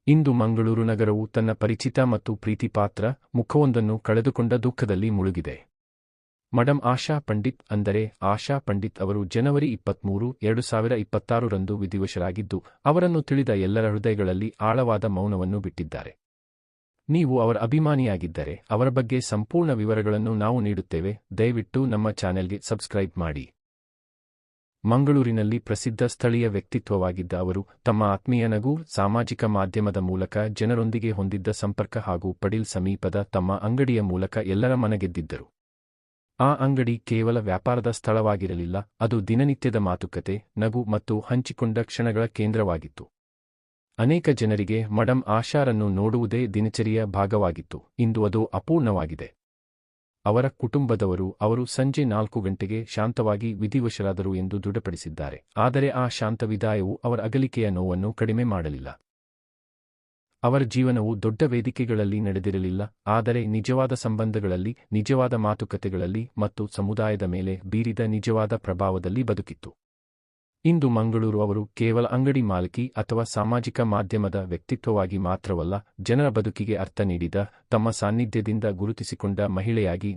ಇಂದು ಮಂಗಳೂರು ನಗರವು ತನ್ನ ಪರಿಚಿತ ಮತ್ತು ಪ್ರೀತಿಪಾತ್ರ ಮುಖವೊಂದನ್ನು ಕಳೆದುಕೊಂಡ ದುಃಖದಲ್ಲಿ ಮುಳುಗಿದೆ. ಮಡಂ ಆಶಾ ಪಂಡಿತ್ ಅಂದರೆ ಆಶಾ ಪಂಡಿತ್ ಅವರು ಜನವರಿ 23, 2026 ರಂದು ವಿಧಿವಶರಾಗಿದ್ದು, ಅವರನ್ನು ತಿಳಿದ ಎಲ್ಲರ ಹೃದಯಗಳಲ್ಲಿ ಆಳವಾದ ಮೌನವನ್ನು ಬಿಟ್ಟಿದ್ದಾರೆ. ನೀವು ಅವರ ಅಭಿಮಾನಿಯಾಗಿದ್ದರೆ ಅವರ ಬಗ್ಗೆ ಸಂಪೂರ್ಣ ವಿವರಗಳನ್ನು ನಾವು ನೀಡುತ್ತೇವೆ. ದಯವಿಟ್ಟು ನಮ್ಮ ಚಾನೆಲ್ಗೆ ಸಬ್ಸ್ಕ್ರೈಬ್ ಮಾಡಿ. ಮಂಗಳೂರಿನಲ್ಲಿ ಪ್ರಸಿದ್ಧ ಸ್ಥಳೀಯ ವ್ಯಕ್ತಿತ್ವವಾಗಿದ್ದ ಅವರು ತಮ್ಮ ಆತ್ಮೀಯ ನಗು, ಸಾಮಾಜಿಕ ಮಾಧ್ಯಮದ ಮೂಲಕ ಜನರೊಂದಿಗೆ ಹೊಂದಿದ್ದ ಸಂಪರ್ಕ ಹಾಗೂ ಪಡೀಲ್ ಸಮೀಪದ ತಮ್ಮ ಅಂಗಡಿಯ ಮೂಲಕ ಎಲ್ಲರ ಮನಗೆದ್ದಿದ್ದರು. ಆ ಅಂಗಡಿ ಕೇವಲ ವ್ಯಾಪಾರದ ಸ್ಥಳವಾಗಿರಲಿಲ್ಲ, ಅದು ದಿನನಿತ್ಯದ ಮಾತುಕತೆ, ನಗು ಮತ್ತು ಹಂಚಿಕೊಂಡ ಕ್ಷಣಗಳ ಕೇಂದ್ರವಾಗಿತ್ತು. ಅನೇಕ ಜನರಿಗೆ ಮಡಂ ಆಶಾರನ್ನು ನೋಡುವುದೇ ದಿನಚರಿಯ ಭಾಗವಾಗಿತ್ತು. ಇಂದು ಅದು ಅಪೂರ್ಣವಾಗಿದೆ. ಅವರ ಕುಟುಂಬದವರು ಅವರು ಸಂಜೆ 4 ಗಂಟೆಗೆ ಶಾಂತವಾಗಿ ವಿಧಿವಶರಾದರು ಎಂದು ದೃಢಪಡಿಸಿದ್ದಾರೆ. ಆದರೆ ಆ ಶಾಂತ ವಿದಾಯವು ಅವರ ಅಗಲಿಕೆಯ ನೋವನ್ನು ಕಡಿಮೆ ಮಾಡಲಿಲ್ಲ. ಅವರ ಜೀವನವು ದೊಡ್ಡ ವೇದಿಕೆಗಳಲ್ಲಿ ನಡೆದಿರಲಿಲ್ಲ, ಆದರೆ ನಿಜವಾದ ಸಂಬಂಧಗಳಲ್ಲಿ, ನಿಜವಾದ ಮಾತುಕತೆಗಳಲ್ಲಿ ಮತ್ತು ಸಮುದಾಯದ ಮೇಲೆ ಬೀರಿದ ನಿಜವಾದ ಪ್ರಭಾವದಲ್ಲಿ ಬದುಕಿತ್ತು. ಇಂದು ಮಂಗಳೂರು ಅವರು ಕೇವಲ ಅಂಗಡಿ ಮಾಲಕಿ ಅಥವಾ ಸಾಮಾಜಿಕ ಮಾಧ್ಯಮದ ವ್ಯಕ್ತಿತ್ವವಾಗಿ ಮಾತ್ರವಲ್ಲ, ಜನರ ಬದುಕಿಗೆ ಅರ್ಥ ನೀಡಿದ, ತಮ್ಮ ಸಾನ್ನಿಧ್ಯದಿಂದ ಗುರುತಿಸಿಕೊಂಡ ಮಹಿಳೆಯಾಗಿ